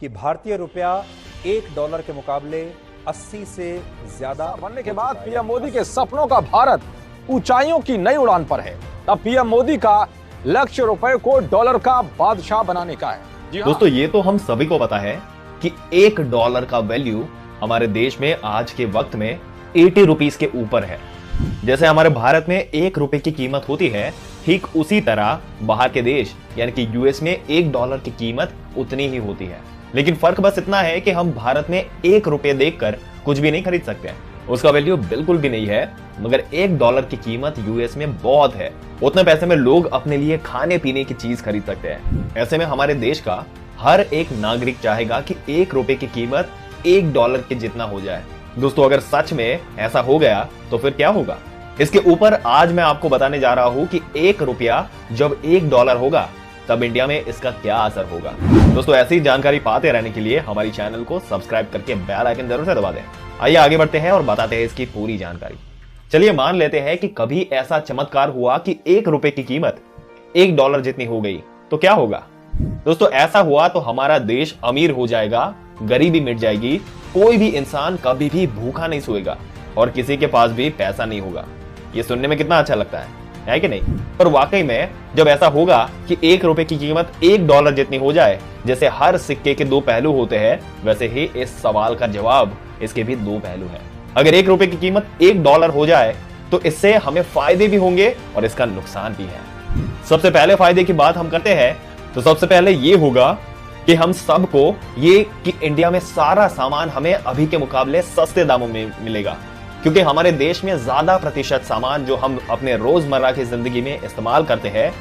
कि भारतीय रुपया $1 के मुकाबले 80 से ज्यादा बनने के बाद पीएम मोदी के सपनों का भारत ऊंचाइयों की नई उड़ान पर है। अब पीएम मोदी का लक्ष्य रुपए को डॉलर का बादशाह बनाने का है। जी हाँ। दोस्तों, ये तो हम सभी को पता है कि $1 का वैल्यू हमारे देश में आज के वक्त में 80 रुपीस के ऊपर है। जैसे हमारे भारत में $1 की कीमत होती है, ठीक उसी तरह बाहर के देश यानी कि यूएस में $1 की कीमत उतनी ही होती है। लेकिन फर्क बस इतना है कि हम भारत में $1 देखकर कुछ भी नहीं खरीद सकते हैं, उसका वैल्यू बिल्कुल भी नहीं है। मगर $1 की कीमत यूएस में बहुत है। उतने पैसे में लोग अपने लिए खाने पीने की चीज खरीद सकते हैं। ऐसे में हमारे देश का हर एक नागरिक चाहेगा कि $1 की कीमत $1 के जितना हो जाए। दोस्तों, अगर सच में ऐसा हो गया तो फिर क्या होगा? इसके ऊपर आज मैं आपको बताने जा रहा हूं कि $1 जब $1 होगा तब इंडिया में इसका क्या असर होगा। दोस्तों, ऐसी जानकारी पाते रहने के लिए हमारी चैनल को सब्सक्राइब करके बेल आइकन जरूर से दबा दें। आइए आगे बढ़ते हैं और बताते हैं इसकी पूरी जानकारी। चलिए मान लेते हैं कि कभी ऐसा चमत्कार हुआ कि $1 की कीमत $1 जितनी हो गई तो क्या होगा? दोस्तों, ऐसा हुआ तो हमारा देश अमीर हो जाएगा, गरीबी मिट जाएगी, कोई भी इंसान कभी भी भूखा नहीं सोएगा और किसी के पास भी पैसा नहीं होगा। ये सुनने में कितना अच्छा लगता है कि नहीं? पर वाकई में जब ऐसा होगा कि $1 की कीमत $1 जितनी हो जाए, जैसे हर सिक्के के 2 पहलू होते हैं, वैसे ही इस सवाल का जवाब इसके भी 2 पहलू हैं। अगर $1 की कीमत $1 हो जाए तो इससे हमें फायदे भी होंगे और इसका नुकसान भी है। सबसे पहले फायदे की बात हम करते हैं तो सबसे पहले ये होगा कि हम सबको ये कि इंडिया में सारा सामान हमें अभी के मुकाबले सस्ते दामों में मिलेगा, क्योंकि हमारे देश में ज्यादा प्रतिशत सामान जो हम अपने रोजमर्रा की जिंदगी में इस्तेमाल करते हैं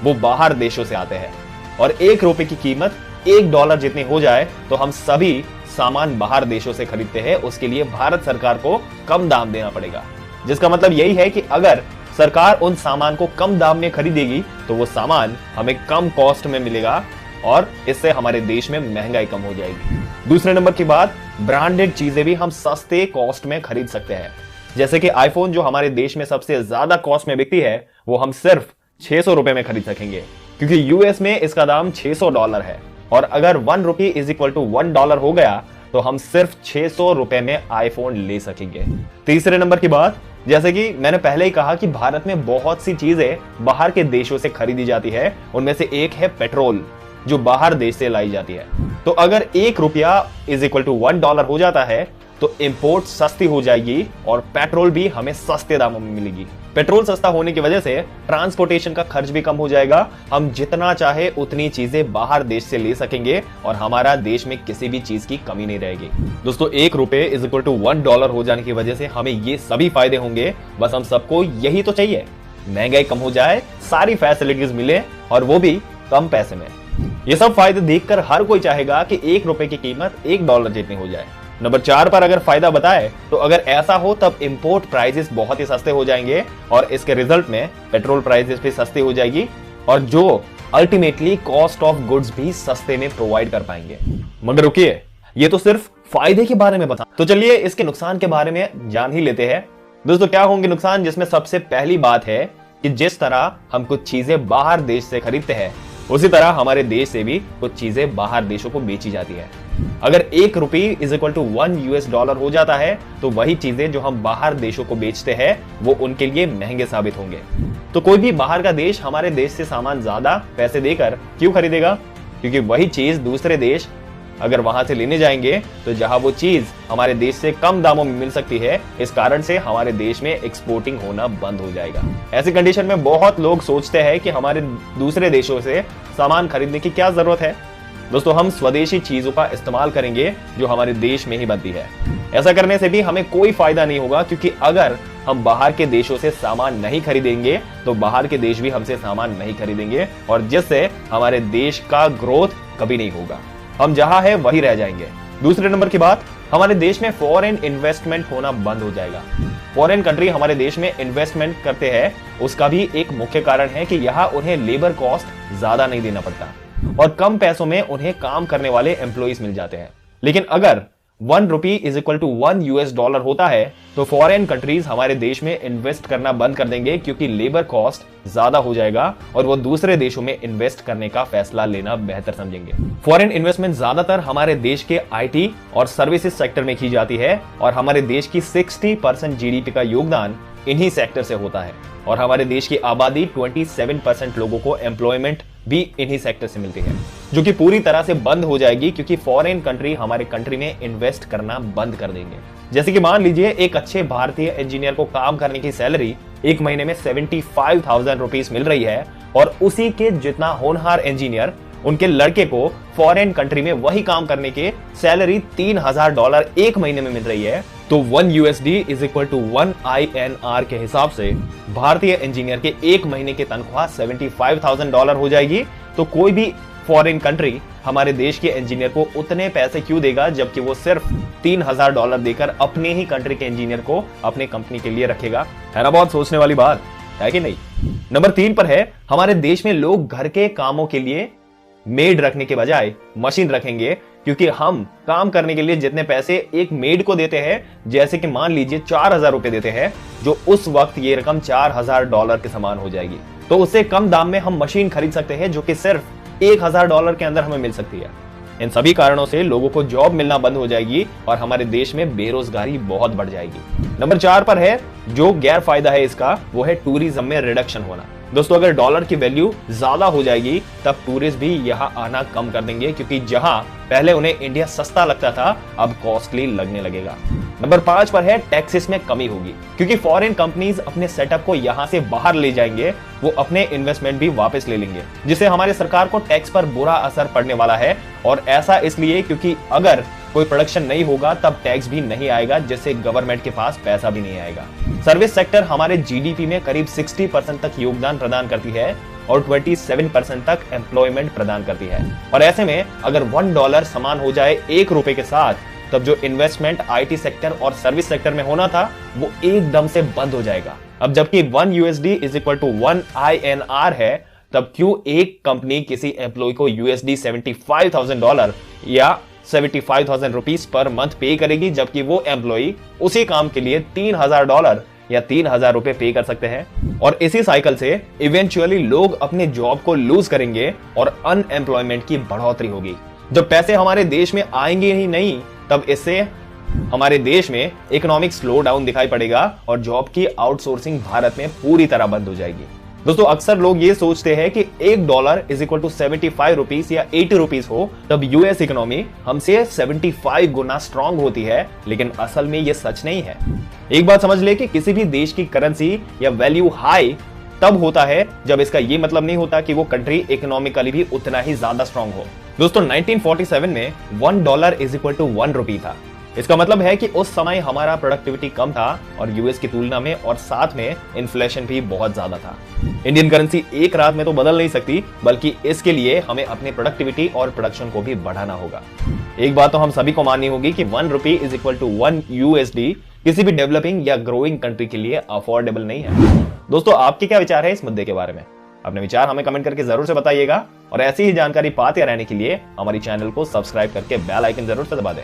वो बाहर देशों से आते हैं। और $1 की कीमत $1 जितनी हो जाए तो हम सभी सामान बाहर देशों से खरीदते हैं, उसके लिए भारत सरकार को कम दाम देना पड़ेगा। जिसका मतलब यही है कि अगर सरकार उन सामान को कम दाम में खरीदेगी तो वो सामान हमें कम कॉस्ट में मिलेगा और इससे हमारे देश में महंगाई कम हो जाएगी। दूसरे नंबर की बात, ब्रांडेड चीजें भी हम सस्ते कॉस्ट में खरीद सकते हैं। जैसे कि आईफोन जो हमारे देश में सबसे ज्यादा कॉस्ट में बिकती है वो हम सिर्फ $600 में खरीद सकेंगे, क्योंकि यूएस में इसका दाम $600 है। और अगर ₹1 = $1 हो गया तो हम सिर्फ $600 में आईफोन ले सकेंगे। तीसरे नंबर की बात, जैसे कि मैंने पहले ही कहा कि भारत में बहुत सी चीजें बाहर के देशों से खरीदी जाती है, उनमें से एक है पेट्रोल जो बाहर देश से लाई जाती है। तो अगर $1 = $1 हो जाता है तो इंपोर्ट सस्ती हो जाएगी और पेट्रोल भी हमें सस्ते दामों में मिलेगी। पेट्रोल सस्ता होने की वजह से ट्रांसपोर्टेशन का खर्च भी कम हो जाएगा। हम जितना चाहे उतनी चीजें बाहर देश से ले सकेंगे और हमारा देश में किसी भी चीज की कमी नहीं रहेगी। दोस्तों, $1 = $1 हो जाने की वजह से हमें ये सभी फायदे होंगे। बस हम सबको यही तो चाहिए, महंगाई कम हो जाए, सारी फैसिलिटीज मिले और वो भी कम पैसे में। ये सब फायदे देखकर हर कोई चाहेगा कि $1 की कीमत $1 जितनी हो जाए। नंबर 4 पर अगर फायदा बताए तो अगर ऐसा हो तब इंपोर्ट प्राइसेस बहुत ही सस्ते हो जाएंगे और इसके रिजल्ट में पेट्रोल प्राइसेस भी सस्ती हो जाएगी और जो अल्टीमेटली कॉस्ट ऑफ गुड्स भी सस्ते में प्रोवाइड कर पाएंगे। मगर रुकिए, ये तो सिर्फ फायदे के बारे में बता, तो चलिए इसके नुकसान के बारे में जान ही लेते हैं। दोस्तों, क्या होंगे नुकसान? जिसमें सबसे पहली बात है कि जिस तरह हम कुछ चीजें बाहर देश से खरीदते हैं उसी तरह हमारे देश से भी कुछ चीजें बाहर देशों को बेची जाती है। अगर $1 = $1 हो जाता है तो वही चीजें जो हम बाहर देशों को बेचते हैं वो उनके लिए महंगे साबित होंगे। तो कोई भी बाहर का देश हमारे देश से सामान ज्यादा पैसे देकर क्यों खरीदेगा? क्योंकि वही चीज दूसरे देश अगर वहां से लेने जाएंगे तो जहां वो चीज हमारे देश से कम दामों में मिल सकती है, इस कारण से हमारे देश में एक्सपोर्टिंग होना बंद हो जाएगा। ऐसी कंडीशन में बहुत लोग सोचते हैं कि हमारे दूसरे देशों से सामान खरीदने की क्या जरूरत है। दोस्तों, हम स्वदेशी चीजों का इस्तेमाल करेंगे जो हमारे देश में ही बनती है। ऐसा करने से भी हमें कोई फायदा नहीं होगा, क्योंकि अगर हम बाहर के देशों से सामान नहीं खरीदेंगे तो बाहर के देश भी हमसे सामान नहीं खरीदेंगे और जिससे हमारे देश का ग्रोथ कभी नहीं होगा। हम जहां है वही रह जाएंगे। दूसरे नंबर की बात, हमारे देश में फॉरेन इन्वेस्टमेंट होना बंद हो जाएगा। फॉरेन कंट्री हमारे देश में इन्वेस्टमेंट करते हैं, उसका भी एक मुख्य कारण है कि यहाँ उन्हें लेबर कॉस्ट ज्यादा नहीं देना पड़ता और कम पैसों में उन्हें काम करने वाले एम्प्लॉइज मिल जाते हैं। लेकिन अगर 1 rupee is equal to 1 US dollar होता है तो फॉरेन कंट्रीज हमारे देश में इन्वेस्ट करना बंद कर देंगे, क्योंकि लेबर कॉस्ट ज्यादा हो जाएगा और वो दूसरे देशों में इन्वेस्ट करने का फैसला लेना बेहतर समझेंगे। फॉरेन इन्वेस्टमेंट ज्यादातर हमारे देश के आईटी और सर्विसेज सेक्टर में की जाती है और हमारे देश की 60% जीडीपी का योगदान इन्हीं सेक्टर से होता है और हमारे देश की आबादी 27% लोगों को एम्प्लॉयमेंट भी इन्हीं सेक्टर से मिलती है, जो कि पूरी तरह से बंद हो जाएगी क्योंकि फॉरेन कंट्री हमारे कंट्री में इन्वेस्ट करना बंद कर देंगे। जैसे कि मान लीजिए एक अच्छे भारतीय इंजीनियर को काम करने की सैलरी एक महीने में 75,000 रुपीस मिल रही है और उसी के जितना होनहार इंजीनियर उनके लड़के को फॉरेन कंट्री में वही काम करने के सैलरी $3,000 एक महीने में मिल रही है, तो 1 USD is equal to 1 INR के हिसाब से भारतीय इंजीनियर के एक महीने की तनख्वाह $75,000 हो जाएगी। तो कोई भी फॉरेन कंट्री हमारे देश के इंजीनियर को उतने पैसे क्यों देगा, जबकि वो सिर्फ $3,000 देकर अपने ही कंट्री के इंजीनियर को अपने कंपनी के लिए रखेगा। है ना बहुत सोचने वाली बात, है कि नहीं? नंबर 3 पर है, हमारे देश में लोग घर के कामों के लिए मेड रखने के बजाय मशीन रखेंगे, क्योंकि हम काम करने के लिए जितने पैसे एक मेड को देते हैं, जैसे कि मान लीजिए 4,000 रुपए देते हैं, जो उस वक्त ये रकम $4,000 के समान हो जाएगी। तो उससे कम दाम में हम मशीन खरीद सकते हैं, जो कि सिर्फ $1,000 के अंदर हमें मिल सकती है। इन सभी कारणों से लोगों को जॉब मिलना बंद हो जाएगी और हमारे देश में बेरोजगारी बहुत बढ़ जाएगी। नंबर 4 पर है, जो गैर फायदा है इसका, वो है टूरिज्म में रिडक्शन होना। दोस्तों, अगर डॉलर की वैल्यू ज्यादा हो जाएगी तब टूरिस्ट भी यहां आना कम कर देंगे, क्योंकि जहां पहले उन्हें इंडिया सस्ता लगता था अब कॉस्टली लगने लगेगा। नंबर 5 पर है, टैक्सेस में कमी होगी, क्योंकि फॉरेन कंपनीज अपने सेटअप को यहां से बाहर ले जाएंगे, वो अपने इन्वेस्टमेंट भी वापस ले लेंगे, जिससे हमारी सरकार को टैक्स पर बुरा असर पड़ने वाला है। और ऐसा इसलिए क्योंकि अगर कोई प्रोडक्शन नहीं होगा तब टैक्स भी नहीं आएगा, जिससे गवर्नमेंट के पास पैसा भी नहीं आएगा। सर्विस सेक्टर हमारे जीडीपी में करीब 60% तक योगदान प्रदान करती है और 27% तक एम्प्लॉयमेंट प्रदान करती है। और ऐसे में अगर $1 समान हो जाए ₹1 के साथ, तब जो इन्वेस्टमेंट आईटी सेक्टर और सर्विस सेक्टर में होना था वो एकदम से बंद हो जाएगा। अब जबकि 1 USD is equal to 1 INR है, तब क्यों एक कंपनी किसी एम्प्लॉय को USD $75,000 या 75,000 रुपीस पर मंथ पे करेगी, जबकि वो एम्प्लॉय उसी काम के लिए $3,000 या 3,000 रुपए पे कर सकते हैं। और इसी साइकिल से इवेंचुअली लोग अपने जॉब को लूज करेंगे और अनएम्प्लॉयमेंट की बढ़ोतरी होगी। जब पैसे हमारे देश में आएंगे ही नहीं, तब इससे हमारे देश में इकोनॉमिक स्लो डाउन दिखाई पड़ेगा और जॉब की आउटसोर्सिंग भारत में पूरी तरह बंद हो जाएगी। दोस्तों, अक्सर लोग ये सोचते हैं कि $1 इज इक्वल टू 75 रुपीस या 80 रुपीस हो तब यूएस इकोनॉमी हमसे 75 गुना स्ट्रांग होती है, लेकिन असल में ये सच नहीं है। एक बात समझ ले कि किसी भी देश की करेंसी या वैल्यू हाई तब होता है जब इसका ये मतलब नहीं होता कि वो कंट्री इकोनॉमिकली भी उतना ही ज्यादा स्ट्रांग हो। दोस्तों, 1947 में $1 इज इक्वल टू 1 रुपी था। इसका मतलब है कि उस समय हमारा प्रोडक्टिविटी कम था और यूएस की तुलना में, और साथ में इन्फ्लेशन भी बहुत ज्यादा था। इंडियन करेंसी एक रात में तो बदल नहीं सकती, बल्कि इसके लिए हमें अपने प्रोडक्टिविटी और प्रोडक्शन को भी बढ़ाना होगा। एक बात तो हम सभी को माननी होगी कि 1 rupee is equal to 1 USD किसी भी डेवलपिंग या ग्रोइंग कंट्री के लिए अफोर्डेबल नहीं है। दोस्तों, आपके क्या विचार है इस मुद्दे के बारे में? अपने विचार हमें कमेंट करके जरूर से बताइएगा और ऐसी ही जानकारी पाते रहने के लिए हमारी चैनल को सब्सक्राइब करके बेल आइकन जरूर से दबा दें।